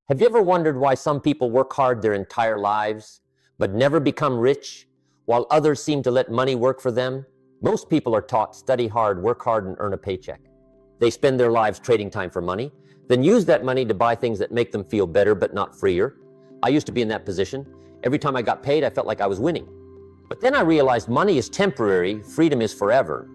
Have you ever wondered why some people work hard their entire lives, but never become rich, while others seem to let money work for them? Most people are taught study hard, work hard, and earn a paycheck. They spend their lives trading time for money, then use that money to buy things that make them feel better but not freer. I used to be in that position. Every time I got paid, I felt like I was winning. But then I realized money is temporary, freedom is forever.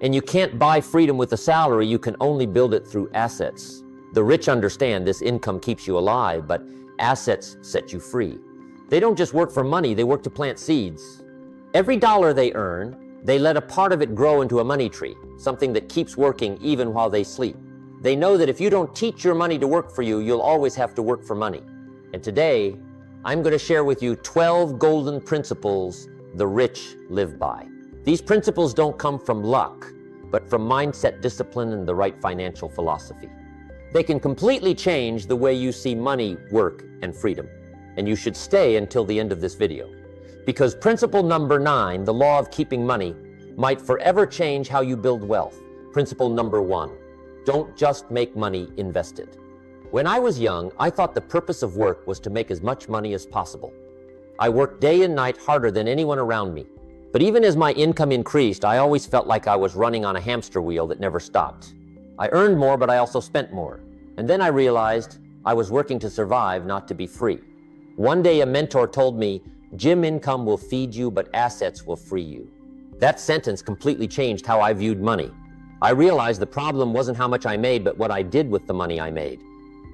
And you can't buy freedom with a salary, you can only build it through assets. The rich understand this income keeps you alive, but assets set you free. They don't just work for money, they work to plant seeds. Every dollar they earn, they let a part of it grow into a money tree, something that keeps working even while they sleep. They know that if you don't teach your money to work for you, you'll always have to work for money. And today, I'm going to share with you 12 golden principles the rich live by. These principles don't come from luck, but from mindset, discipline, and the right financial philosophy. They can completely change the way you see money, work, and freedom. And you should stay until the end of this video. Because principle number 9, the law of keeping money, might forever change how you build wealth. Principle number 1, don't just make money, invest it. When I was young, I thought the purpose of work was to make as much money as possible. I worked day and night harder than anyone around me. But even as my income increased, I always felt like I was running on a hamster wheel that never stopped. I earned more, but I also spent more. And then I realized I was working to survive, not to be free. One day a mentor told me, "Jim, income will feed you, but assets will free you." That sentence completely changed how I viewed money. I realized the problem wasn't how much I made, but what I did with the money I made.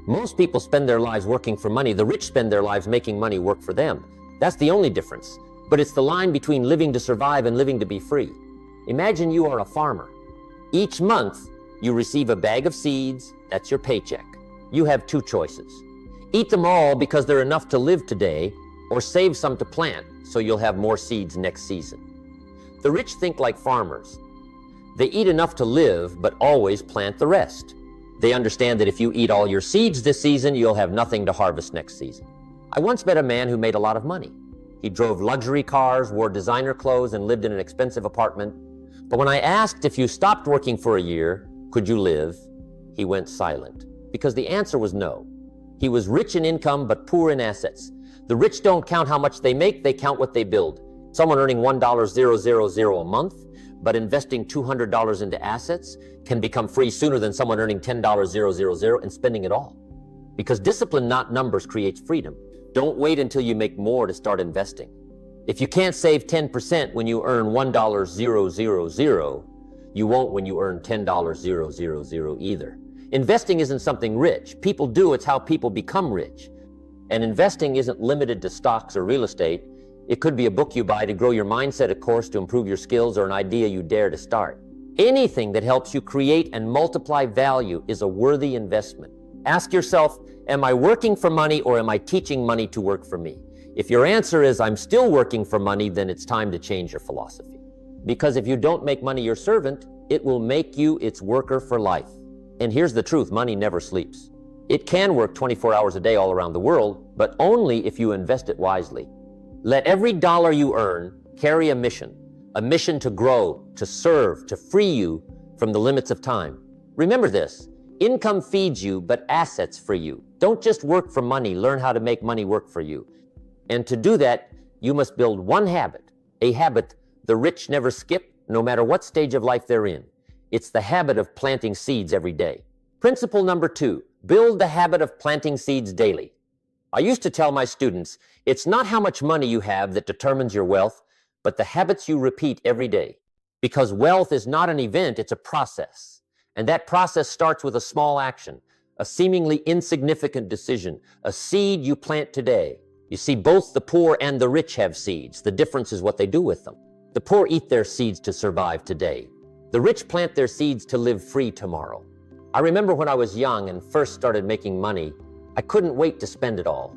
Most people spend their lives working for money. The rich spend their lives making money work for them. That's the only difference. But it's the line between living to survive and living to be free. Imagine you are a farmer. Each month, you receive a bag of seeds, that's your paycheck. You have two choices. Eat them all because they're enough to live today, or save some to plant so you'll have more seeds next season. The rich think like farmers. They eat enough to live, but always plant the rest. They understand that if you eat all your seeds this season, you'll have nothing to harvest next season. I once met a man who made a lot of money. He drove luxury cars, wore designer clothes, and lived in an expensive apartment. But when I asked if you stopped working for a year, could you live? He went silent, because the answer was no. He was rich in income, but poor in assets. The rich don't count how much they make, they count what they build. Someone earning $1,000 a month, but investing $200 into assets can become free sooner than someone earning $10,000 and spending it all. Because discipline, not numbers, creates freedom. Don't wait until you make more to start investing. If you can't save 10% when you earn $1,000, you won't when you earn $10,000 either. Investing isn't something rich. People do, it's how people become rich. And investing isn't limited to stocks or real estate. It could be a book you buy to grow your mindset, a course to improve your skills, or an idea you dare to start. Anything that helps you create and multiply value is a worthy investment. Ask yourself, am I working for money or am I teaching money to work for me? If your answer is, I'm still working for money, then it's time to change your philosophy. Because if you don't make money your servant, it will make you its worker for life. And here's the truth, money never sleeps. It can work 24 hours a day all around the world, but only if you invest it wisely. Let every dollar you earn carry a mission to grow, to serve, to free you from the limits of time. Remember this, income feeds you, but assets free you. Don't just work for money, learn how to make money work for you. And to do that, you must build one habit, a habit the rich never skip, no matter what stage of life they're in. It's the habit of planting seeds every day. Principle number 2, build the habit of planting seeds daily. I used to tell my students, it's not how much money you have that determines your wealth, but the habits you repeat every day. Because wealth is not an event, it's a process. And that process starts with a small action, a seemingly insignificant decision, a seed you plant today. You see, both the poor and the rich have seeds. The difference is what they do with them. The poor eat their seeds to survive today. The rich plant their seeds to live free tomorrow. I remember when I was young and first started making money, I couldn't wait to spend it all.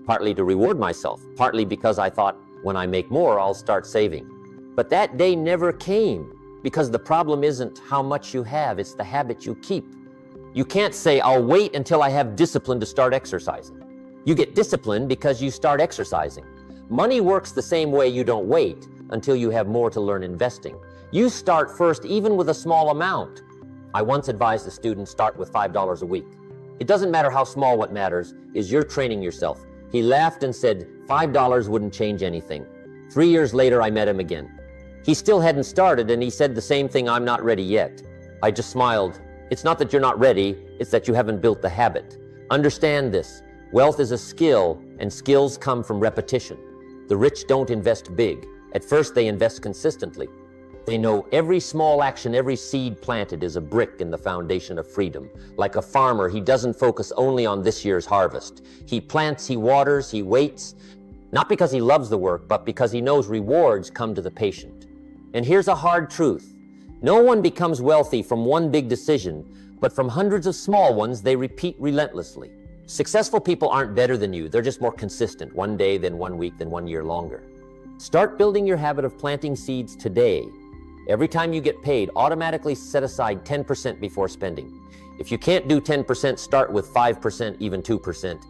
Partly to reward myself, partly because I thought, when I make more, I'll start saving. But that day never came, because the problem isn't how much you have, it's the habit you keep. You can't say, I'll wait until I have discipline to start exercising. You get disciplined because you start exercising. Money works the same way. You don't wait until you have more to learn investing. You start first, even with a small amount. I once advised a student, start with $5 a week. It doesn't matter how small, what matters is you're training yourself. He laughed and said, $5 wouldn't change anything. 3 years later, I met him again. He still hadn't started, and he said the same thing, I'm not ready yet. I just smiled. It's not that you're not ready, it's that you haven't built the habit. Understand this. Wealth is a skill, and skills come from repetition. The rich don't invest big. At first, they invest consistently. They know every small action, every seed planted is a brick in the foundation of freedom. Like a farmer, he doesn't focus only on this year's harvest. He plants, he waters, he waits, not because he loves the work, but because he knows rewards come to the patient. And here's a hard truth. No one becomes wealthy from one big decision, but from hundreds of small ones they repeat relentlessly. Successful people aren't better than you, they're just more consistent, one day, then 1 week, then 1 year longer. Start building your habit of planting seeds today. Every time you get paid, automatically set aside 10% before spending. If you can't do 10%, start with 5%, even 2%.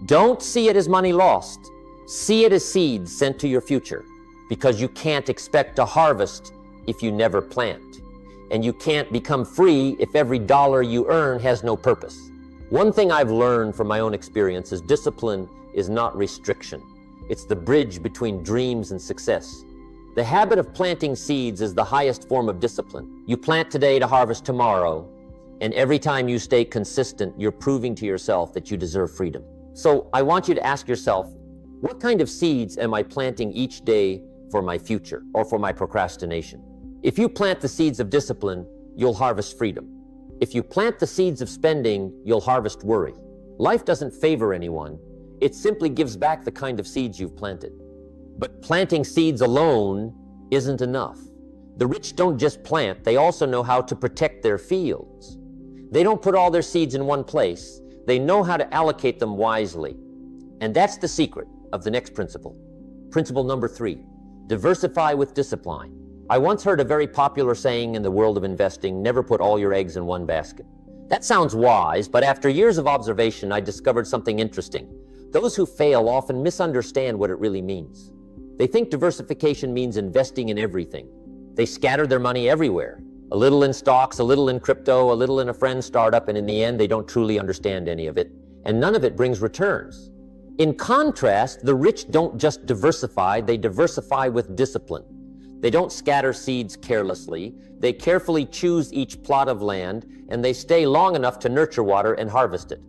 Don't see it as money lost. See it as seeds sent to your future, because you can't expect to harvest if you never plant. And you can't become free if every dollar you earn has no purpose. One thing I've learned from my own experience is discipline is not restriction. It's the bridge between dreams and success. The habit of planting seeds is the highest form of discipline. You plant today to harvest tomorrow, and every time you stay consistent, you're proving to yourself that you deserve freedom. So I want you to ask yourself, what kind of seeds am I planting each day for my future or for my procrastination? If you plant the seeds of discipline, you'll harvest freedom. If you plant the seeds of spending, you'll harvest worry. Life doesn't favor anyone. It simply gives back the kind of seeds you've planted. But planting seeds alone isn't enough. The rich don't just plant, they also know how to protect their fields. They don't put all their seeds in one place. They know how to allocate them wisely. And that's the secret of the next principle. Principle number 3, diversify with discipline. I once heard a very popular saying in the world of investing, never put all your eggs in one basket. That sounds wise, but after years of observation, I discovered something interesting. Those who fail often misunderstand what it really means. They think diversification means investing in everything. They scatter their money everywhere. A little in stocks, a little in crypto, a little in a friend's startup, and in the end, they don't truly understand any of it. And none of it brings returns. In contrast, the rich don't just diversify, they diversify with discipline. They don't scatter seeds carelessly. They carefully choose each plot of land, and they stay long enough to nurture water and harvest it.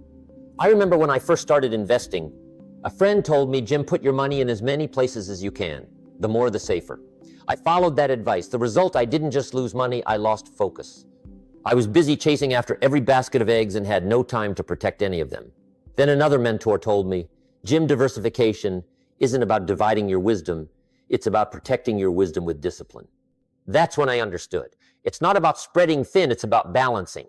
I remember when I first started investing, a friend told me, Jim, put your money in as many places as you can. The more, the safer. I followed that advice. The result, I didn't just lose money, I lost focus. I was busy chasing after every basket of eggs and had no time to protect any of them. Then another mentor told me, Jim, diversification isn't about dividing your wisdom. It's about protecting your wisdom with discipline. That's when I understood. It's not about spreading thin, it's about balancing.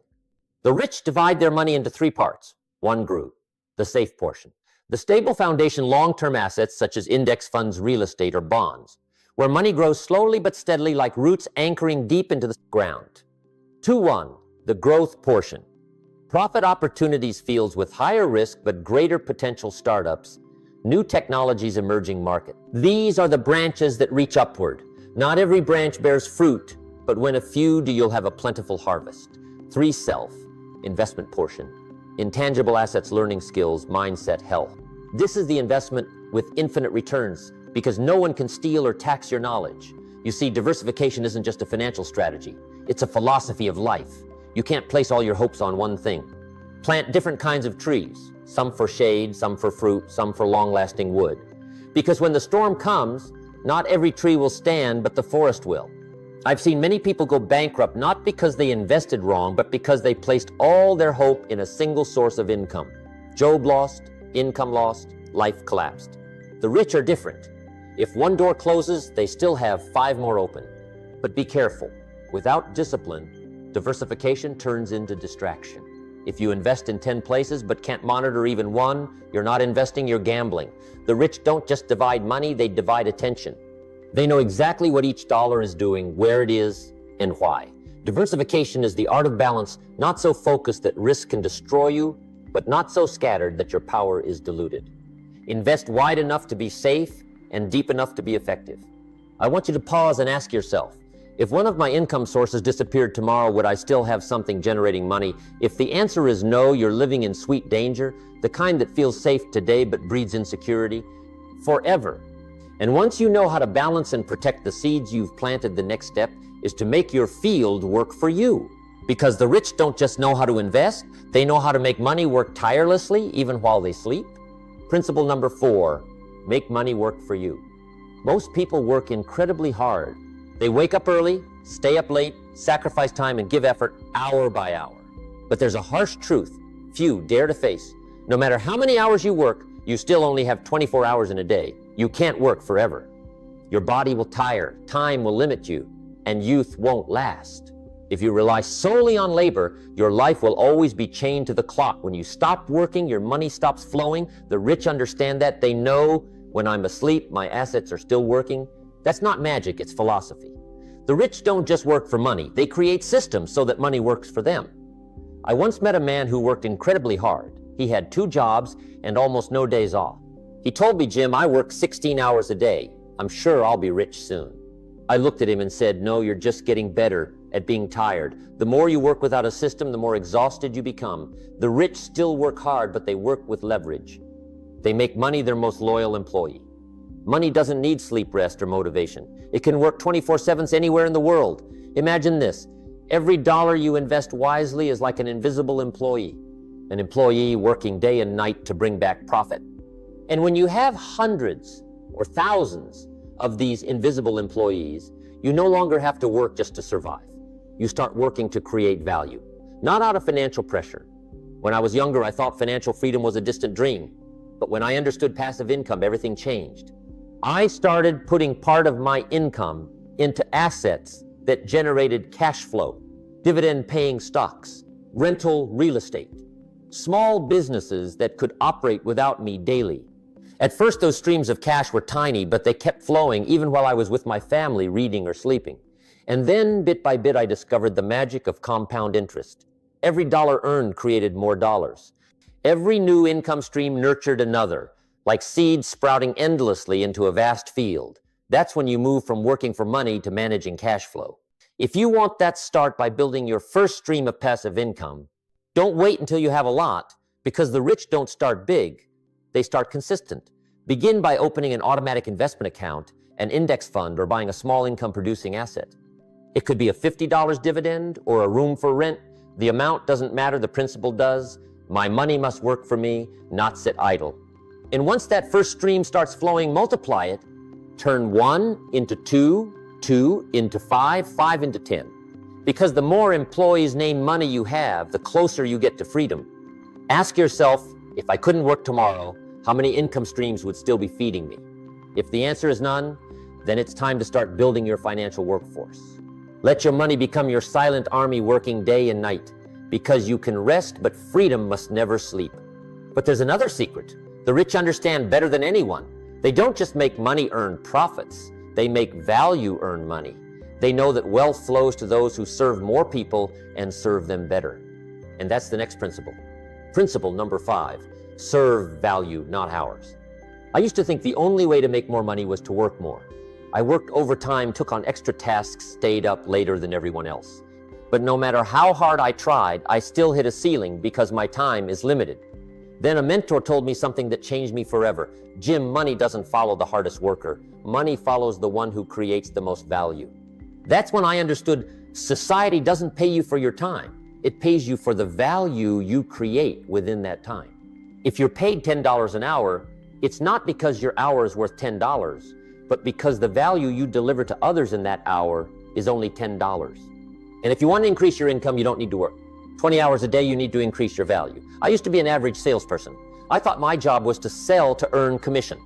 The rich divide their money into 3 parts. 1 group, the safe portion. The stable foundation, long-term assets such as index funds, real estate, or bonds, where money grows slowly but steadily like roots anchoring deep into the ground. 2-1, the growth portion. Profit opportunities fields with higher risk but greater potential startups, new technologies, emerging market. These are the branches that reach upward. Not every branch bears fruit, but when a few do, you'll have a plentiful harvest. 3 self, investment portion. Intangible assets, learning skills, mindset, health. This is the investment with infinite returns because no one can steal or tax your knowledge. You see, diversification isn't just a financial strategy. It's a philosophy of life. You can't place all your hopes on one thing. Plant different kinds of trees, some for shade, some for fruit, some for long-lasting wood. Because when the storm comes, not every tree will stand, but the forest will. I've seen many people go bankrupt not because they invested wrong, but because they placed all their hope in a single source of income. Job lost, income lost, life collapsed. The rich are different. If one door closes, they still have 5 more open. But be careful. Without discipline, diversification turns into distraction. If you invest in 10 places but can't monitor even one, you're not investing, you're gambling. The rich don't just divide money, they divide attention. They know exactly what each dollar is doing, where it is, and why. Diversification is the art of balance, not so focused that risk can destroy you, but not so scattered that your power is diluted. Invest wide enough to be safe and deep enough to be effective. I want you to pause and ask yourself, If one of my income sources disappeared tomorrow, would I still have something generating money? If the answer is no, you're living in sweet danger, the kind that feels safe today but breeds insecurity forever. And once you know how to balance and protect the seeds you've planted, the next step is to make your field work for you. Because the rich don't just know how to invest, they know how to make money work tirelessly even while they sleep. Principle number 4, make money work for you. Most people work incredibly hard. They wake up early, stay up late, sacrifice time, and give effort hour by hour. But there's a harsh truth few dare to face. No matter how many hours you work, you still only have 24 hours in a day. You can't work forever. Your body will tire, time will limit you, and youth won't last. If you rely solely on labor, your life will always be chained to the clock. When you stop working, your money stops flowing. The rich understand that. They know when I'm asleep, my assets are still working. That's not magic, it's philosophy. The rich don't just work for money. They create systems so that money works for them. I once met a man who worked incredibly hard. He had 2 jobs and almost no days off. He told me, "Jim, I work 16 hours a day. I'm sure I'll be rich soon." I looked at him and said, "No, you're just getting better at being tired. The more you work without a system, the more exhausted you become. The rich still work hard, but they work with leverage. They make money their most loyal employee. Money doesn't need sleep, rest, or motivation. It can work 24/7 anywhere in the world. Imagine this. Every dollar you invest wisely is like an invisible employee, an employee working day and night to bring back profit. And when you have hundreds or thousands of these invisible employees, you no longer have to work just to survive. You start working to create value, not out of financial pressure. When I was younger, I thought financial freedom was a distant dream. But when I understood passive income, everything changed. I started putting part of my income into assets that generated cash flow, dividend-paying stocks, rental real estate, small businesses that could operate without me daily. At first, those streams of cash were tiny, but they kept flowing even while I was with my family reading or sleeping. And then, bit by bit, I discovered the magic of compound interest. Every dollar earned created more dollars. Every new income stream nurtured another, like seeds sprouting endlessly into a vast field. That's when you move from working for money to managing cash flow. If you want that, start by building your first stream of passive income. Don't wait until you have a lot, because the rich don't start big. They start consistent. Begin by opening an automatic investment account, an index fund, or buying a small income producing asset. It could be a $50 dividend or a room for rent. The amount doesn't matter, the principle does. My money must work for me, not sit idle. And once that first stream starts flowing, multiply it. Turn 1 into 2, 2 into 5, 5 into 10. Because the more employees named money you have, the closer you get to freedom. Ask yourself, if I couldn't work tomorrow, how many income streams would still be feeding me? If the answer is none, then it's time to start building your financial workforce. Let your money become your silent army working day and night, because you can rest, but freedom must never sleep. But there's another secret. The rich understand better than anyone. They don't just make money earn profits. They make value earn money. They know that wealth flows to those who serve more people and serve them better. And that's the next principle. Principle number 5, serve value, not hours. I used to think the only way to make more money was to work more. I worked overtime, took on extra tasks, stayed up later than everyone else. But no matter how hard I tried, I still hit a ceiling because my time is limited. Then a mentor told me something that changed me forever. "Jim, money doesn't follow the hardest worker. Money follows the one who creates the most value." That's when I understood society doesn't pay you for your time. It pays you for the value you create within that time. If you're paid $10 an hour, it's not because your hour is worth $10, but because the value you deliver to others in that hour is only $10. And if you want to increase your income, you don't need to work. 20 hours a day, you need to increase your value. I used to be an average salesperson. I thought my job was to sell to earn commission.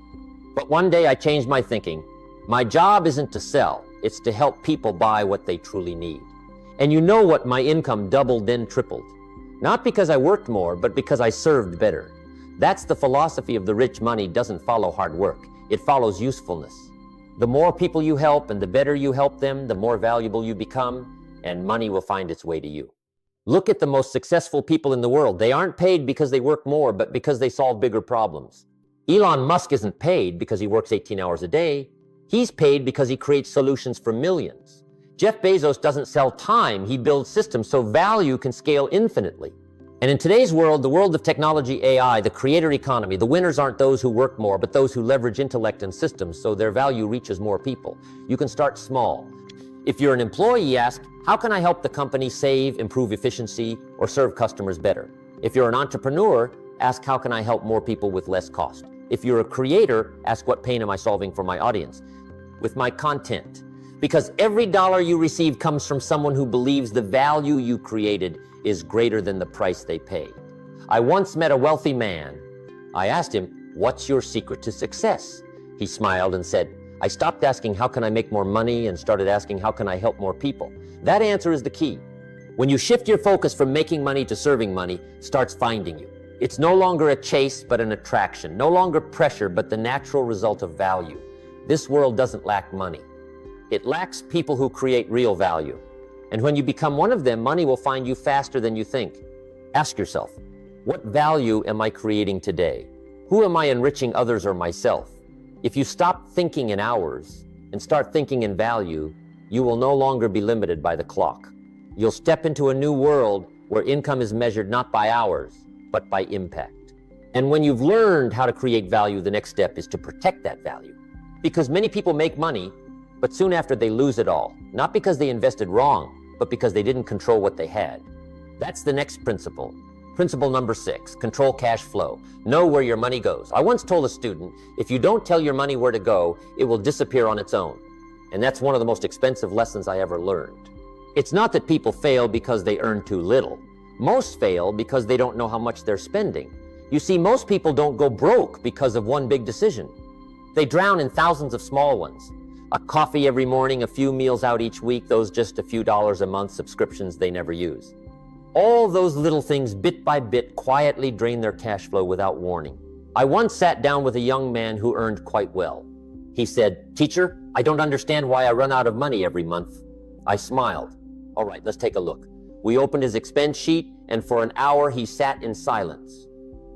But one day I changed my thinking. My job isn't to sell, it's to help people buy what they truly need. And you know what? My income doubled, then tripled. Not because I worked more, but because I served better. That's the philosophy of the rich. Money doesn't follow hard work. It follows usefulness. The more people you help and the better you help them, the more valuable you become, and money will find its way to you. Look at the most successful people in the world. They aren't paid because they work more, but because they solve bigger problems. Elon Musk isn't paid because he works 18 hours a day. He's paid because he creates solutions for millions. Jeff Bezos doesn't sell time, he builds systems so value can scale infinitely. And in today's world, the world of technology, AI, the creator economy, the winners aren't those who work more, but those who leverage intellect and systems so their value reaches more people. You can start small. If you're an employee, ask, how can I help the company save, improve efficiency, or serve customers better? If you're an entrepreneur, ask, how can I help more people with less cost? If you're a creator, ask, what pain am I solving for my audience? With my content. Because every dollar you receive comes from someone who believes the value you created is greater than the price they pay. I once met a wealthy man. I asked him, what's your secret to success? He smiled and said, I stopped asking, how can I make more money, and started asking, how can I help more people? That answer is the key. When you shift your focus from making money to serving money, starts finding you. It's no longer a chase, but an attraction. No longer pressure, but the natural result of value. This world doesn't lack money. It lacks people who create real value. And when you become one of them, money will find you faster than you think. Ask yourself, what value am I creating today? Who am I enriching, others or myself? If you stop thinking in hours and start thinking in value, you will no longer be limited by the clock. You'll step into a new world where income is measured not by hours, but by impact. And when you've learned how to create value, the next step is to protect that value. Because many people make money, but soon after they lose it all, not because they invested wrong, but because they didn't control what they had. That's the next principle. Principle number 6, control cash flow. Know where your money goes. I once told a student, if you don't tell your money where to go, it will disappear on its own. And that's one of the most expensive lessons I ever learned. It's not that people fail because they earn too little. Most fail because they don't know how much they're spending. You see, most people don't go broke because of one big decision. They drown in thousands of small ones. A coffee every morning, a few meals out each week, those just a few dollars a month, subscriptions they never use. All those little things, bit by bit, quietly drain their cash flow without warning. I once sat down with a young man who earned quite well. He said, "Teacher, I don't understand why I run out of money every month." I smiled. All right, let's take a look. We opened his expense sheet, and for an hour he sat in silence.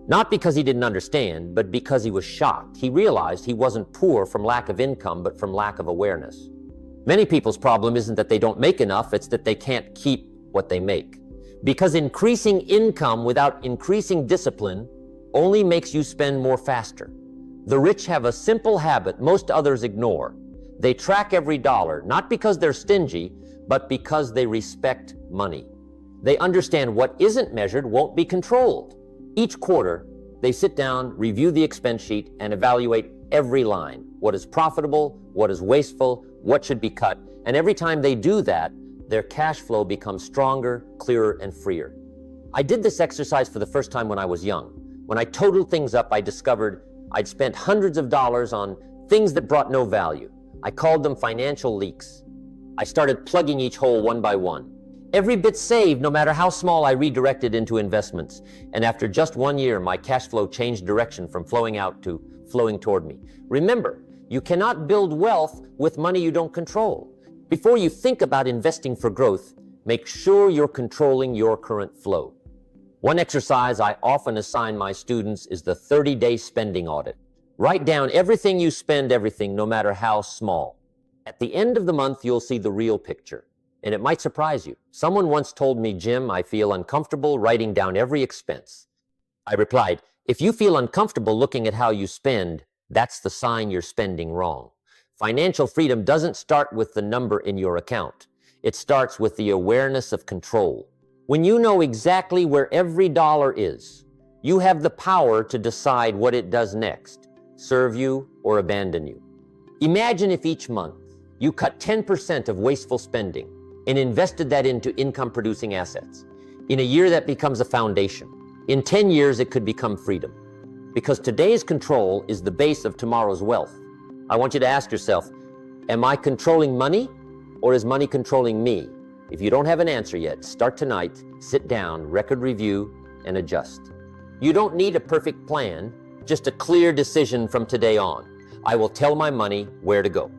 Not because he didn't understand, but because he was shocked. He realized he wasn't poor from lack of income, but from lack of awareness. Many people's problem isn't that they don't make enough, it's that they can't keep what they make. Because increasing income without increasing discipline only makes you spend more faster. The rich have a simple habit most others ignore. They track every dollar, not because they're stingy, but because they respect money. They understand what isn't measured won't be controlled. Each quarter, they sit down, review the expense sheet, and evaluate every line. What is profitable, what is wasteful, what should be cut. And every time they do that, their cash flow becomes stronger, clearer, and freer. I did this exercise for the first time when I was young. When I totaled things up, I discovered I'd spent hundreds of dollars on things that brought no value. I called them financial leaks. I started plugging each hole one by one. Every bit saved, no matter how small, I redirected into investments. And after just 1 year, my cash flow changed direction from flowing out to flowing toward me. Remember, you cannot build wealth with money you don't control. Before you think about investing for growth, make sure you're controlling your current flow. One exercise I often assign my students is the 30-day spending audit. Write down everything you spend, everything, no matter how small. At the end of the month, you'll see the real picture. And it might surprise you. Someone once told me, "Jim, I feel uncomfortable writing down every expense." I replied, "If you feel uncomfortable looking at how you spend, that's the sign you're spending wrong." Financial freedom doesn't start with the number in your account. It starts with the awareness of control. When you know exactly where every dollar is, you have the power to decide what it does next, serve you or abandon you. Imagine if each month you cut 10% of wasteful spending and invested that into income-producing assets. In a year, that becomes a foundation. In 10 years, it could become freedom. Because today's control is the base of tomorrow's wealth. I want you to ask yourself, am I controlling money, or is money controlling me? If you don't have an answer yet, start tonight, sit down, record review, and adjust. You don't need a perfect plan, just a clear decision from today on. I will tell my money where to go.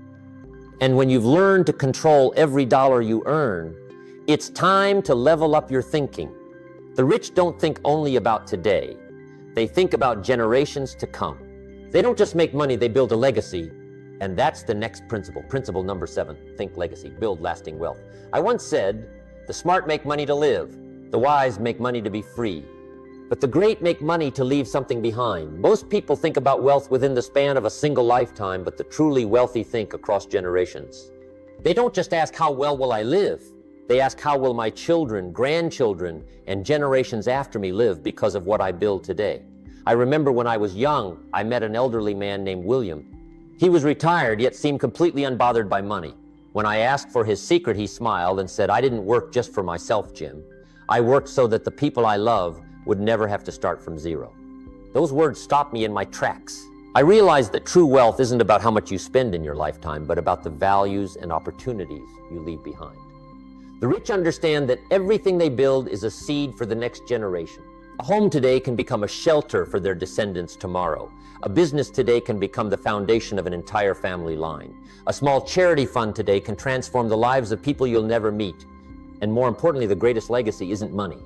And when you've learned to control every dollar you earn, it's time to level up your thinking. The rich don't think only about today. They think about generations to come. They don't just make money, they build a legacy. And that's the next principle. Principle number 7, think legacy, build lasting wealth. I once said, the smart make money to live, the wise make money to be free, but the great make money to leave something behind. Most people think about wealth within the span of a single lifetime, but the truly wealthy think across generations. They don't just ask, how well will I live? They ask, how will my children, grandchildren, and generations after me live because of what I build today? I remember when I was young, I met an elderly man named William. He was retired, yet seemed completely unbothered by money. When I asked for his secret, he smiled and said, I didn't work just for myself, Jim. I worked so that the people I love would never have to start from zero. Those words stopped me in my tracks. I realized that true wealth isn't about how much you spend in your lifetime, but about the values and opportunities you leave behind. The rich understand that everything they build is a seed for the next generation. A home today can become a shelter for their descendants tomorrow. A business today can become the foundation of an entire family line. A small charity fund today can transform the lives of people you'll never meet. And more importantly, the greatest legacy isn't money,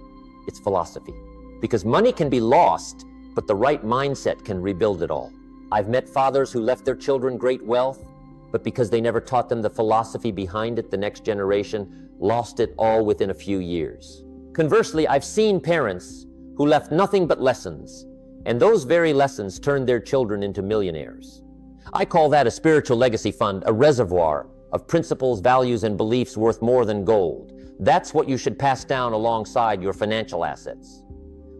it's philosophy. Because money can be lost, but the right mindset can rebuild it all. I've met fathers who left their children great wealth, but because they never taught them the philosophy behind it, the next generation lost it all within a few years. Conversely, I've seen parents who left nothing but lessons, and those very lessons turned their children into millionaires. I call that a spiritual legacy fund, a reservoir of principles, values, and beliefs worth more than gold. That's what you should pass down alongside your financial assets.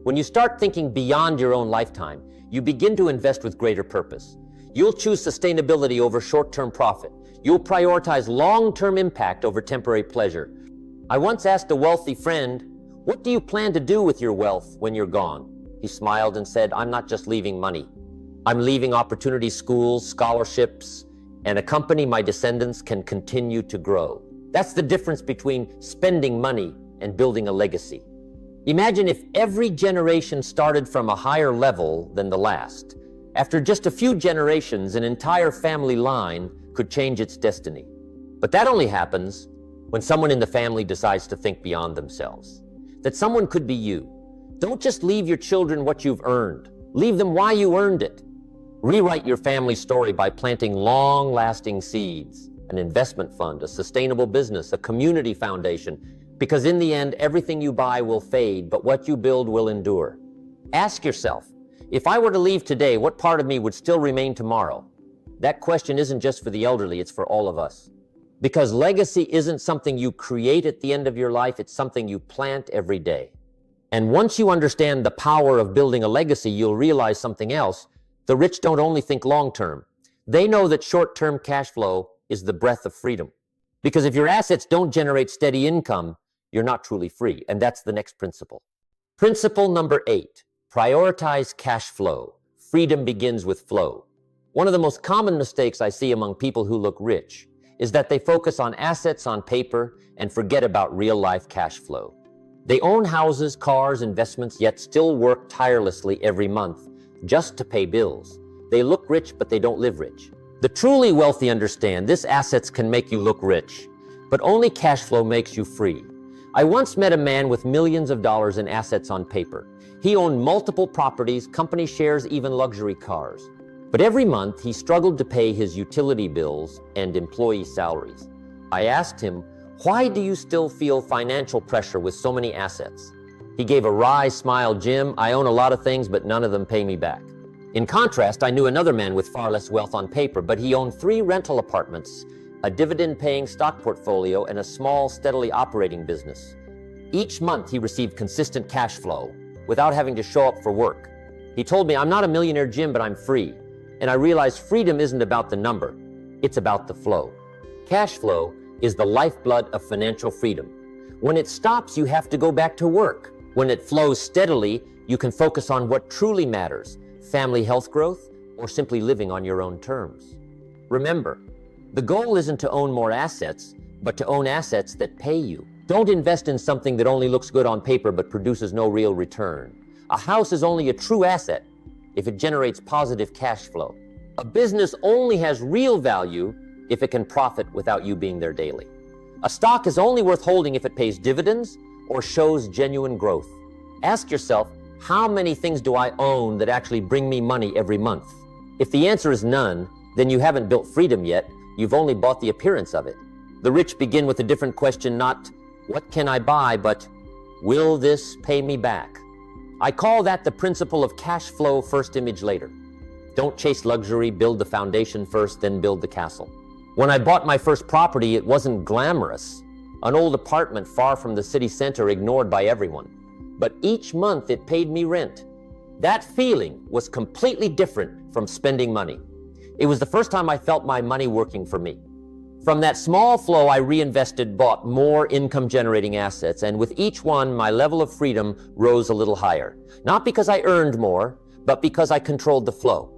When you start thinking beyond your own lifetime, you begin to invest with greater purpose. You'll choose sustainability over short-term profit. You'll prioritize long-term impact over temporary pleasure. I once asked a wealthy friend, what do you plan to do with your wealth when you're gone? He smiled and said, I'm not just leaving money. I'm leaving opportunity, schools, scholarships, and a company my descendants can continue to grow. That's the difference between spending money and building a legacy. Imagine if every generation started from a higher level than the last. After just a few generations, an entire family line could change its destiny. But that only happens when someone in the family decides to think beyond themselves. That someone could be you. Don't just leave your children what you've earned. Leave them why you earned it. Rewrite your family story by planting long-lasting seeds, an investment fund, a sustainable business, a community foundation, because in the end, everything you buy will fade, but what you build will endure. Ask yourself, if I were to leave today, what part of me would still remain tomorrow? That question isn't just for the elderly, it's for all of us. Because legacy isn't something you create at the end of your life, it's something you plant every day. And once you understand the power of building a legacy, you'll realize something else. The rich don't only think long-term. They know that short-term cash flow is the breath of freedom. Because if your assets don't generate steady income, you're not truly free. And that's the next principle. Principle number 8, prioritize cash flow. Freedom begins with flow. One of the most common mistakes I see among people who look rich is that they focus on assets on paper and forget about real-life cash flow. They own houses, cars, investments, yet still work tirelessly every month just to pay bills. They look rich, but they don't live rich. The truly wealthy understand this: assets can make you look rich, but only cash flow makes you free. I once met a man with millions of dollars in assets on paper. He owned multiple properties, company shares, even luxury cars. But every month, he struggled to pay his utility bills and employee salaries. I asked him, why do you still feel financial pressure with so many assets? He gave a wry smile. Jim, I own a lot of things, but none of them pay me back. In contrast, I knew another man with far less wealth on paper, but he owned 3 rental apartments, a dividend-paying stock portfolio, and a small, steadily operating business. Each month, he received consistent cash flow without having to show up for work. He told me, I'm not a millionaire, Jim, but I'm free. And I realized freedom isn't about the number, it's about the flow. Cash flow is the lifeblood of financial freedom. When it stops, you have to go back to work. When it flows steadily, you can focus on what truly matters: family health growth, or simply living on your own terms. Remember, the goal isn't to own more assets, but to own assets that pay you. Don't invest in something that only looks good on paper but produces no real return. A house is only a true asset if it generates positive cash flow. A business only has real value if it can profit without you being there daily. A stock is only worth holding if it pays dividends or shows genuine growth. Ask yourself, how many things do I own that actually bring me money every month? If the answer is none, then you haven't built freedom yet. You've only bought the appearance of it. The rich begin with a different question, not what can I buy, but will this pay me back? I call that the principle of cash flow, first image later. Don't chase luxury, build the foundation first, then build the castle. When I bought my first property, it wasn't glamorous. An old apartment far from the city center, ignored by everyone. But each month it paid me rent. That feeling was completely different from spending money. It was the first time I felt my money working for me. From that small flow, I reinvested, bought more income-generating assets, and with each one, my level of freedom rose a little higher. Not because I earned more, but because I controlled the flow.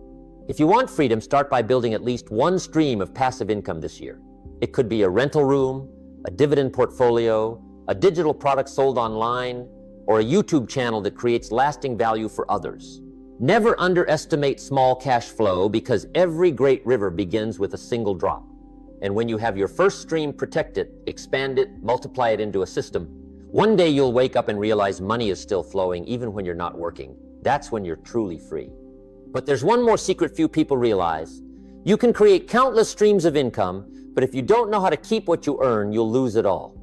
If you want freedom, start by building at least one stream of passive income this year. It could be a rental room, a dividend portfolio, a digital product sold online, or a YouTube channel that creates lasting value for others. Never underestimate small cash flow, because every great river begins with a single drop. And when you have your first stream, protect it, expand it, multiply it into a system. One day you'll wake up and realize money is still flowing even when you're not working. That's when you're truly free. But there's one more secret few people realize. You can create countless streams of income, but if you don't know how to keep what you earn, you'll lose it all.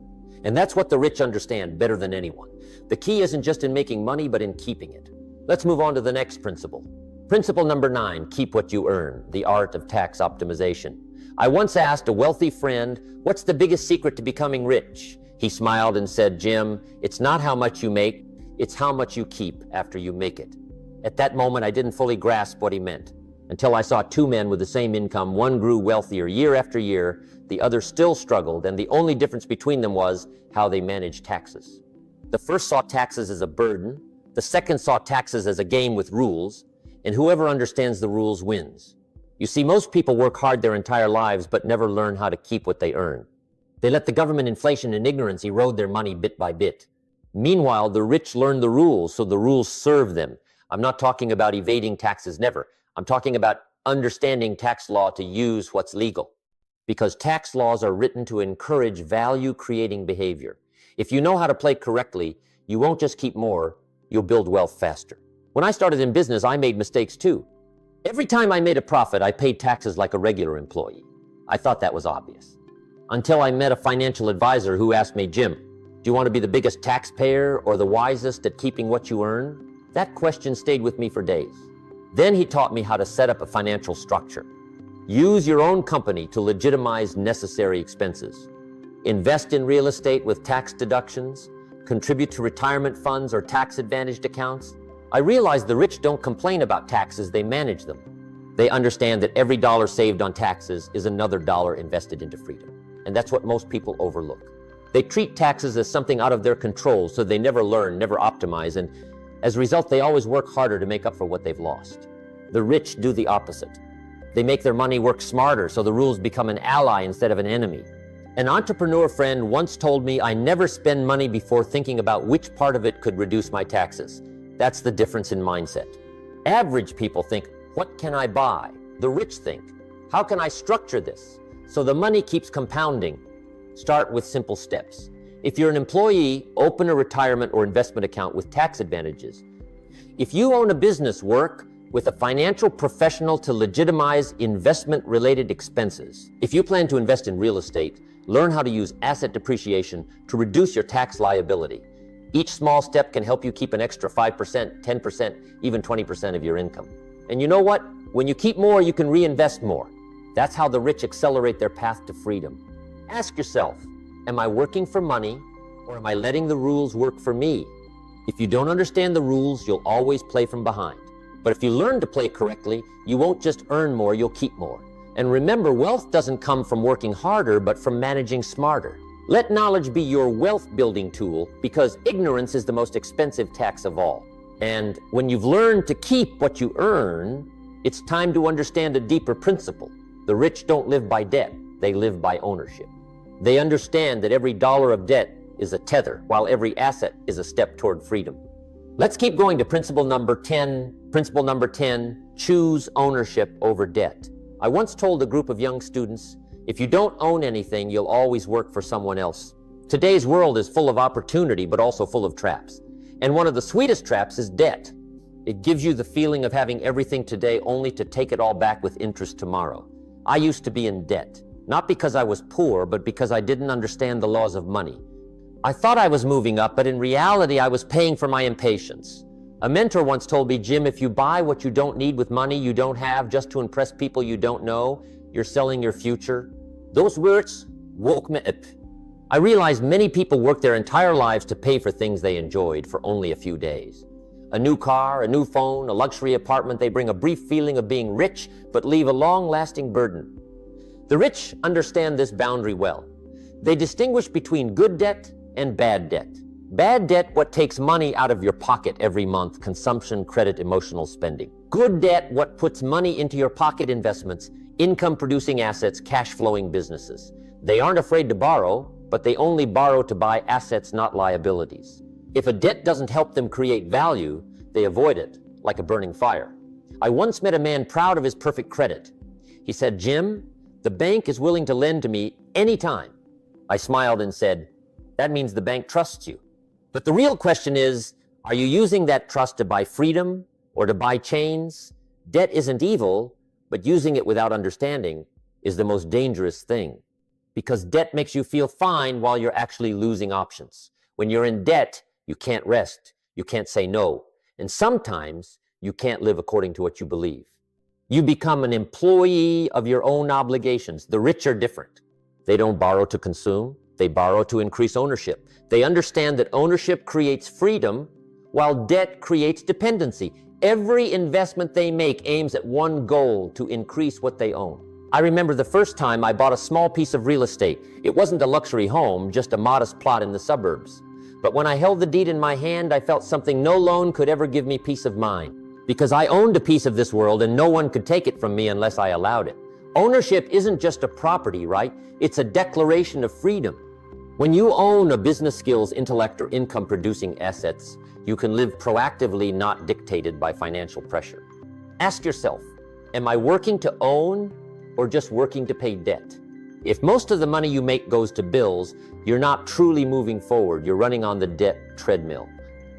And that's what the rich understand better than anyone. The key isn't just in making money, but in keeping it. Let's move on to the next principle. Principle number 9, keep what you earn, the art of tax optimization. I once asked a wealthy friend, what's the biggest secret to becoming rich? He smiled and said, Jim, it's not how much you make, it's how much you keep after you make it. At that moment, I didn't fully grasp what he meant, until I saw two men with the same income. One grew wealthier year after year, the other still struggled, and the only difference between them was how they managed taxes. The first saw taxes as a burden, the second saw taxes as a game with rules, and whoever understands the rules wins. You see, most people work hard their entire lives but never learn how to keep what they earn. They let the government, inflation, and ignorance erode their money bit by bit. Meanwhile, the rich learn the rules, so the rules serve them. I'm not talking about evading taxes, never. I'm talking about understanding tax law to use what's legal. Because tax laws are written to encourage value-creating behavior. If you know how to play correctly, you won't just keep more, you'll build wealth faster. When I started in business, I made mistakes too. Every time I made a profit, I paid taxes like a regular employee. I thought that was obvious. Until I met a financial advisor who asked me, Jim, do you want to be the biggest taxpayer or the wisest at keeping what you earn? That question stayed with me for days. Then he taught me how to set up a financial structure. Use your own company to legitimize necessary expenses. Invest in real estate with tax deductions. Contribute to retirement funds or tax-advantaged accounts. I realized the rich don't complain about taxes, they manage them. They understand that every dollar saved on taxes is another dollar invested into freedom. And that's what most people overlook. They treat taxes as something out of their control, so they never learn, never optimize, and as a result, they always work harder to make up for what they've lost. The rich do the opposite. They make their money work smarter, so the rules become an ally instead of an enemy. An entrepreneur friend once told me, I never spend money before thinking about which part of it could reduce my taxes. That's the difference in mindset. Average people think, what can I buy? The rich think, how can I structure this so the money keeps compounding? Start with simple steps. If you're an employee, open a retirement or investment account with tax advantages. If you own a business, work with a financial professional to legitimize investment-related expenses. If you plan to invest in real estate, learn how to use asset depreciation to reduce your tax liability. Each small step can help you keep an extra 5%, 10%, even 20% of your income. And you know what? When you keep more, you can reinvest more. That's how the rich accelerate their path to freedom. Ask yourself, am I working for money, or am I letting the rules work for me? If you don't understand the rules, you'll always play from behind. But if you learn to play correctly, you won't just earn more, you'll keep more. And remember, wealth doesn't come from working harder, but from managing smarter. Let knowledge be your wealth-building tool, because ignorance is the most expensive tax of all. And when you've learned to keep what you earn, it's time to understand a deeper principle. The rich don't live by debt, they live by ownership. They understand that every dollar of debt is a tether, while every asset is a step toward freedom. Let's keep going to principle number 10. Principle number 10, choose ownership over debt. I once told a group of young students, if you don't own anything, you'll always work for someone else. Today's world is full of opportunity, but also full of traps. And one of the sweetest traps is debt. It gives you the feeling of having everything today only to take it all back with interest tomorrow. I used to be in debt, not because I was poor, but because I didn't understand the laws of money. I thought I was moving up, but in reality, I was paying for my impatience. A mentor once told me, Jim, if you buy what you don't need with money you don't have just to impress people you don't know, you're selling your future. Those words woke me up. I realized many people work their entire lives to pay for things they enjoyed for only a few days. A new car, a new phone, a luxury apartment, they bring a brief feeling of being rich, but leave a long-lasting burden. The rich understand this boundary well. They distinguish between good debt and bad debt. Bad debt, what takes money out of your pocket every month, consumption, credit, emotional spending. Good debt, what puts money into your pocket, investments, income-producing assets, cash-flowing businesses. They aren't afraid to borrow, but they only borrow to buy assets, not liabilities. If a debt doesn't help them create value, they avoid it, like a burning fire. I once met a man proud of his perfect credit. He said, Jim, the bank is willing to lend to me anytime. I smiled and said, that means the bank trusts you. But the real question is, are you using that trust to buy freedom or to buy chains? Debt isn't evil, but using it without understanding is the most dangerous thing. Because debt makes you feel fine while you're actually losing options. When you're in debt, you can't rest, you can't say no, and sometimes you can't live according to what you believe. You become an employee of your own obligations. The rich are different. They don't borrow to consume, they borrow to increase ownership. They understand that ownership creates freedom, while debt creates dependency. Every investment they make aims at one goal: to increase what they own. I remember the first time I bought a small piece of real estate. It wasn't a luxury home, just a modest plot in the suburbs. But when I held the deed in my hand, I felt something no loan could ever give me peace of mind. Because I owned a piece of this world and no one could take it from me unless I allowed it. Ownership isn't just a property, right? It's a declaration of freedom. When you own a business skills, intellect, or income-producing assets, you can live proactively, not dictated by financial pressure. Ask yourself, am I working to own or just working to pay debt? If most of the money you make goes to bills, you're not truly moving forward. You're running on the debt treadmill.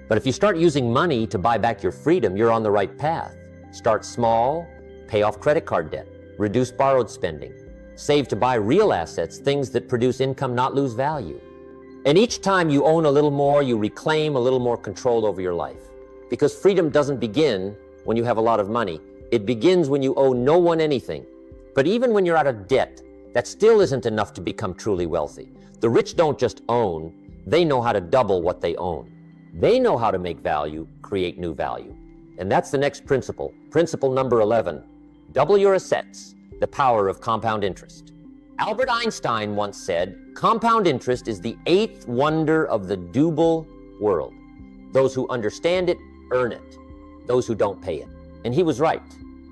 But if you start using money to buy back your freedom, you're on the right path. Start small, pay off credit card debt, reduce borrowed spending, save to buy real assets, things that produce income, not lose value. And each time you own a little more, you reclaim a little more control over your life. Because freedom doesn't begin when you have a lot of money. It begins when you owe no one anything. But even when you're out of debt, that still isn't enough to become truly wealthy. The rich don't just own, they know how to double what they own. They know how to make value, create new value. And that's the next principle. Principle number 11, double your assets, the power of compound interest. Albert Einstein once said, compound interest is the 8th wonder of the double world. Those who understand it, earn it. Those who don't, pay it. And he was right.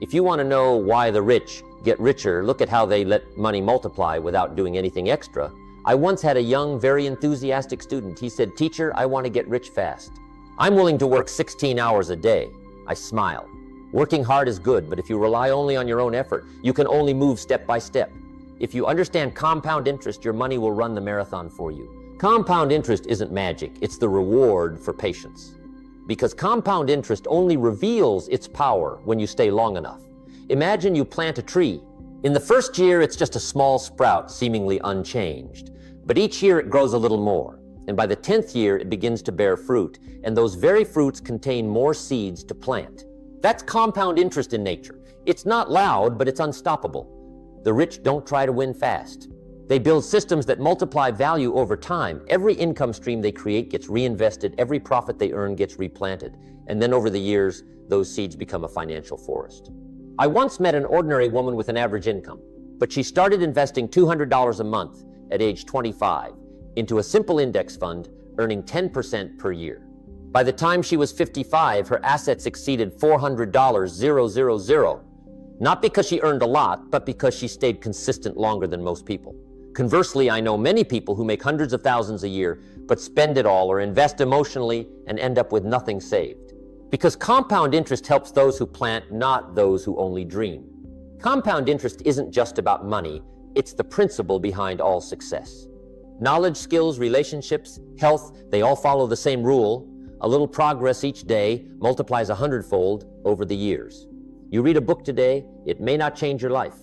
If you want to know why the rich get richer, look at how they let money multiply without doing anything extra. I once had a young, very enthusiastic student. He said, teacher, I want to get rich fast. I'm willing to work 16 hours a day. I smiled. Working hard is good, but if you rely only on your own effort, you can only move step by step. If you understand compound interest, your money will run the marathon for you. Compound interest isn't magic, it's the reward for patience. Because compound interest only reveals its power when you stay long enough. Imagine you plant a tree. In the first year, it's just a small sprout, seemingly unchanged. But each year it grows a little more. And by the 10th year, it begins to bear fruit. And those very fruits contain more seeds to plant. That's compound interest in nature. It's not loud, but it's unstoppable. The rich don't try to win fast. They build systems that multiply value over time. Every income stream they create gets reinvested. Every profit they earn gets replanted. And then over the years, those seeds become a financial forest. I once met an ordinary woman with an average income, but she started investing $200 a month at age 25 into a simple index fund, earning 10% per year. By the time she was 55, her assets exceeded $400,000. Not because she earned a lot, but because she stayed consistent longer than most people. Conversely, I know many people who make hundreds of thousands a year, but spend it all or invest emotionally and end up with nothing saved. Because compound interest helps those who plant, not those who only dream. Compound interest isn't just about money, it's the principle behind all success. Knowledge, skills, relationships, health, they all follow the same rule. A little progress each day multiplies 100-fold over the years. You read a book today, it may not change your life,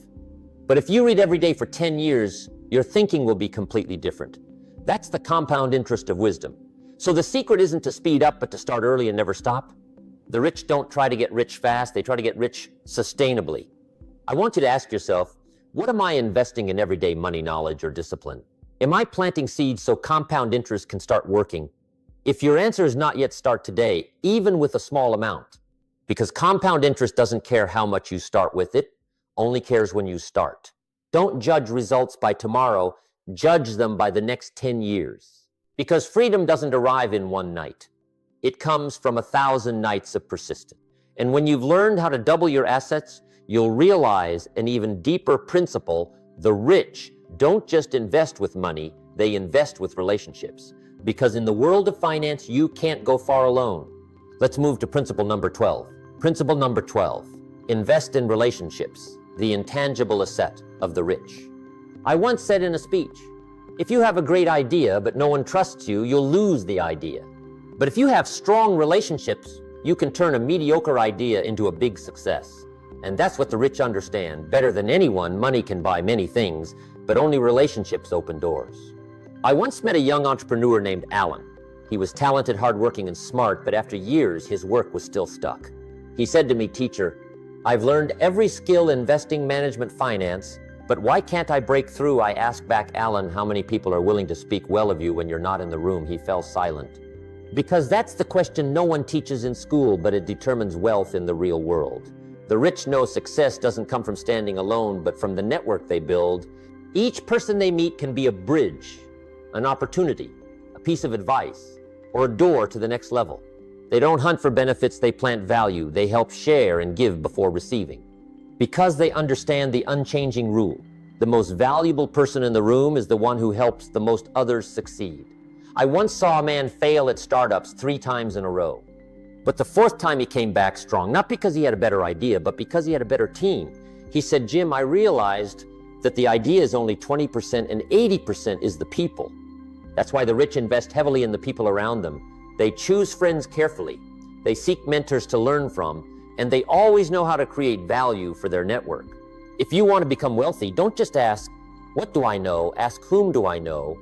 But if you read every day for 10 years, your thinking will be completely different. That's the compound interest of wisdom. So the secret isn't to speed up, but to start early and never stop. The rich don't try to get rich fast, they try to get rich sustainably. I want you to ask yourself, what am I investing in everyday money knowledge or discipline? Am I planting seeds so compound interest can start working? If your answer is not yet, start today, even with a small amount. Because compound interest doesn't care how much you start with, it only cares when you start. Don't judge results by tomorrow, judge them by the next 10 years. Because freedom doesn't arrive in one night. It comes from 1,000 nights of persistence. And when you've learned how to double your assets, you'll realize an even deeper principle. The rich don't just invest with money, they invest with relationships. Because in the world of finance, you can't go far alone. Let's move to principle number 12. Principle number 12, invest in relationships, the intangible asset of the rich. I once said in a speech, if you have a great idea but no one trusts you, you'll lose the idea. But if you have strong relationships, you can turn a mediocre idea into a big success. And that's what the rich understand. Better than anyone, money can buy many things, but only relationships open doors. I once met a young entrepreneur named Alan. He was talented, hardworking, and smart, but after years, his work was still stuck. He said to me, teacher, I've learned every skill investing, management, finance, but why can't I break through? I asked back, Alan, how many people are willing to speak well of you when you're not in the room? He fell silent. Because that's the question no one teaches in school, but it determines wealth in the real world. The rich know success doesn't come from standing alone, but from the network they build. Each person they meet can be a bridge, an opportunity, a piece of advice, or a door to the next level. They don't hunt for benefits, they plant value. They help share and give before receiving. Because they understand the unchanging rule. The most valuable person in the room is the one who helps the most others succeed. I once saw a man fail at startups 3 times in a row. But the 4th time he came back strong, not because he had a better idea, but because he had a better team. He said, Jim, I realized that the idea is only 20% and 80% is the people. That's why the rich invest heavily in the people around them. They choose friends carefully. They seek mentors to learn from, and they always know how to create value for their network. If you want to become wealthy, don't just ask, what do I know? Ask, whom do I know?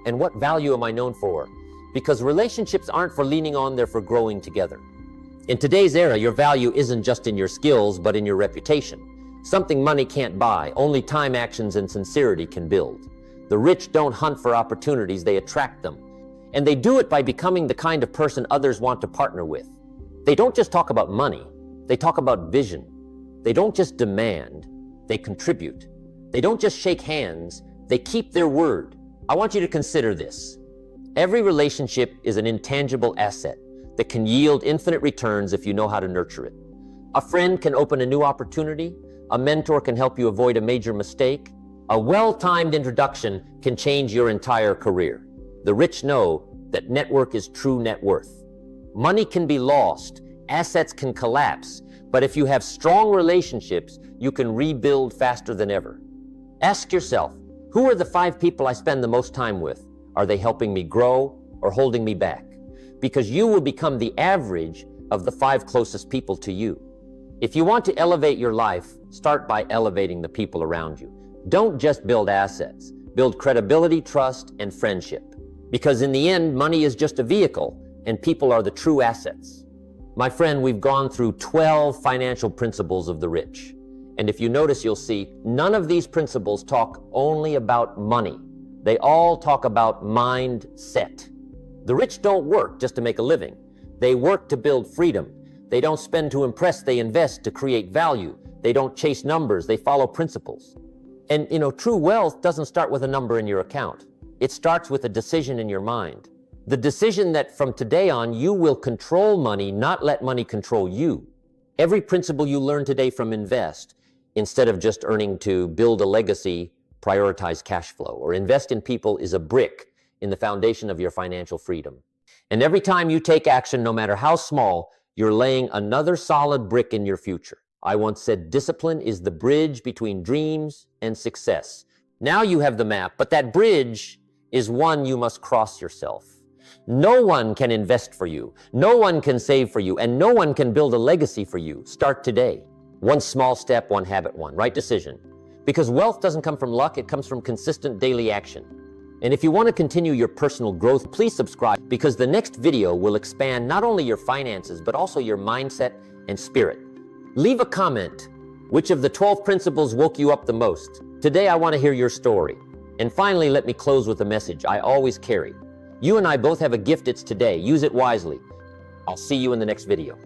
And what value am I known for? Because relationships aren't for leaning on, they're for growing together. In today's era, your value isn't just in your skills, but in your reputation. Something money can't buy, only time, actions, and sincerity can build. The rich don't hunt for opportunities, they attract them. And they do it by becoming the kind of person others want to partner with. They don't just talk about money, they talk about vision. They don't just demand, they contribute. They don't just shake hands, they keep their word. I want you to consider this. Every relationship is an intangible asset that can yield infinite returns if you know how to nurture it. A friend can open a new opportunity. A mentor can help you avoid a major mistake. A well-timed introduction can change your entire career. The rich know that network is true net worth. Money can be lost, assets can collapse, but if you have strong relationships, you can rebuild faster than ever. Ask yourself, who are the 5 people I spend the most time with? Are they helping me grow or holding me back? Because you will become the average of the 5 closest people to you. If you want to elevate your life, start by elevating the people around you. Don't just build assets. Build credibility, trust, and friendship. Because in the end, money is just a vehicle, and people are the true assets. My friend, we've gone through 12 financial principles of the rich. And if you notice, you'll see none of these principles talk only about money. They all talk about mindset. The rich don't work just to make a living. They work to build freedom. They don't spend to impress, they invest to create value. They don't chase numbers, they follow principles. And true wealth doesn't start with a number in your account. It starts with a decision in your mind. The decision that from today on, you will control money, not let money control you. Every principle you learn today from invest, instead of just earning to build a legacy, prioritize cash flow, or invest in people is a brick in the foundation of your financial freedom. And every time you take action, no matter how small, you're laying another solid brick in your future. I once said discipline is the bridge between dreams and success. Now you have the map, but that bridge is one you must cross yourself. No one can invest for you, no one can save for you, and no one can build a legacy for you. Start today. One small step, one habit, one right decision. Because wealth doesn't come from luck, it comes from consistent daily action. And if you want to continue your personal growth, please subscribe, because the next video will expand not only your finances, but also your mindset and spirit. Leave a comment. Which of the 12 principles woke you up the most? Today, I want to hear your story. And finally, let me close with a message I always carry. You and I both have a gift. It's today. Use it wisely. I'll see you in the next video.